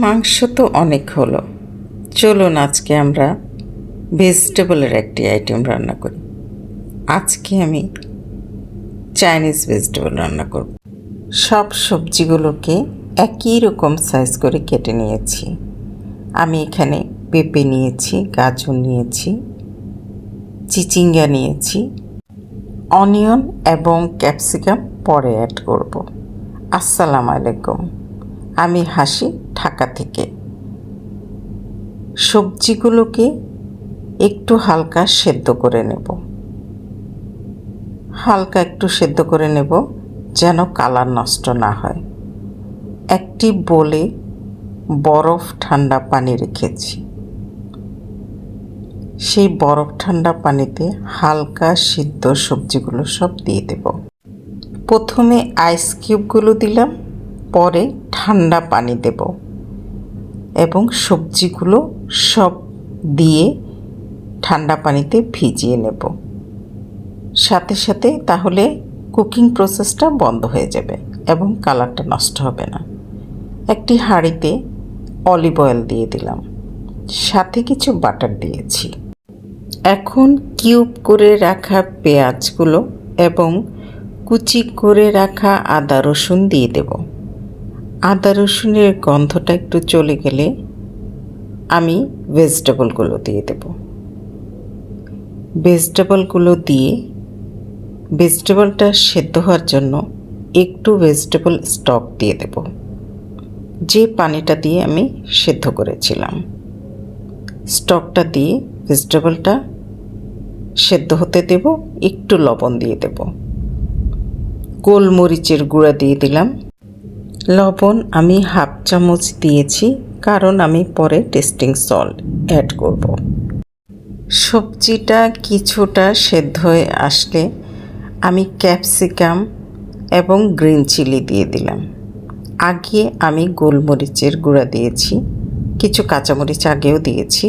মাংস তো অনেক হলো, চলুন আজকে আমরা ভেজিটেবলের একটি আইটেম রান্না করি। আজকে আমি চাইনিজ ভেজিটেবল রান্না করব। সব সবজিগুলোকে একই রকম সাইজ করে কেটে নিয়েছি। আমি এখানে পেঁপে নিয়েছি, গাজর নিয়েছি, চিচিঙ্গা নিয়েছি, অনিয়ন এবং ক্যাপসিকাম পরে অ্যাড করব। আসসালামু আলাইকুম, আমি হাসি ঢাকা থেকে। সবজিগুলোকে একটু হালকা সেদ্ধ করে নেব, যেন কালার নষ্ট না হয়। একটি বোলে বরফ ঠান্ডা পানি রেখেছি, সেই বরফ ঠান্ডা পানিতে হালকা সিদ্ধ সবজিগুলো সব দিয়ে দেব। প্রথমে আইস কিউবগুলো দিলাম, পরে ঠান্ডা পানি দেব এবং সবজিগুলো সব দিয়ে ঠান্ডা পানিতে ভিজিয়ে নেব। সাথে সাথে তাহলে কুকিং প্রসেসটা বন্ধ হয়ে যাবে এবং কালারটা নষ্ট হবে না। একটি হাঁড়িতে অলিভ অয়েল দিয়ে দিলাম, সাথে কিছু বাটার দিয়েছি। এখন কিউব করে রাখা পেঁয়াজগুলো এবং কুচি করে রাখা আদা রসুন দিয়ে দেব। আদা রসুনের গন্ধটা একটু চলে গেলে আমি ভেজিটেবলগুলো দিয়ে দেব। ভেজিটেবলটা সেদ্ধ হওয়ার জন্য একটু ভেজিটেবল স্টক দিয়ে দেব, যে পানিটা দিয়ে আমি সেদ্ধ করেছিলাম। স্টকটা দিয়ে ভেজিটেবলটা সেদ্ধ হতে দেব, একটু লবণ দিয়ে দেব, গোলমরিচের গুঁড়া দিয়ে দিলাম। লবণ আমি হাফ চামচ দিয়েছি, কারণ আমি পরে টেস্টিং সল্ট অ্যাড করব। সবজিটা কিছুটা সেদ্ধ হয়ে আসলে আমি ক্যাপসিকাম এবং গ্রিন চিলি দিয়ে দিলাম। আগে আমি গোলমরিচের গুঁড়া দিয়েছি, কিছু কাঁচামরিচ আগেও দিয়েছি,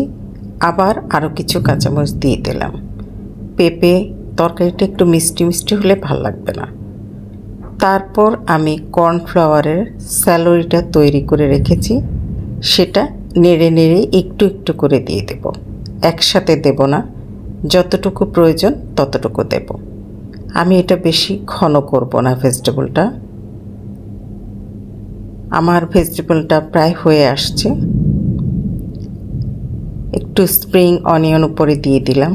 আবার আরও কিছু কাঁচামরিচ দিয়ে দিলাম। পেঁপে তরকারিটা একটু মিষ্টি মিষ্টি হলে ভাল লাগবে না। তারপর আমি কর্নফ্লাওয়ারের স্যালোরিটা তৈরি করে রেখেছি, সেটা নেড়ে নেড়ে একটু একটু করে দিয়ে দেব। একসাথে দেব না, যতটুকু প্রয়োজন ততটুকু দেব। আমি এটা বেশি ঘন করব না। আমার ভেজিটেবলটা প্রায় হয়ে আসছে। একটু স্প্রিং অনিয়ন উপরে দিয়ে দিলাম,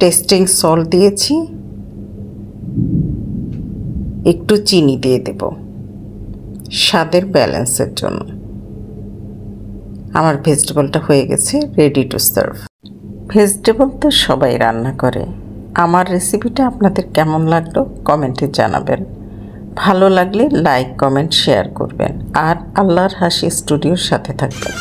টেস্টিং সল্ট দিয়েছি, একটু চিনি দিয়ে দেব স্বাদের ব্যালেন্সের জন্য। আমার ভেজিটেবলটা হয়ে গেছে, রেডি টু সার্ভ। ভেজিটেবল তো সবাই রান্না করে। আমার রেসিপিটা আপনাদের কেমন লাগলো কমেন্টে জানাবেন। ভালো লাগলে লাইক, কমেন্ট, শেয়ার করবেন আর আল্লাহর হাসি স্টুডিওর সাথে থাকবেন।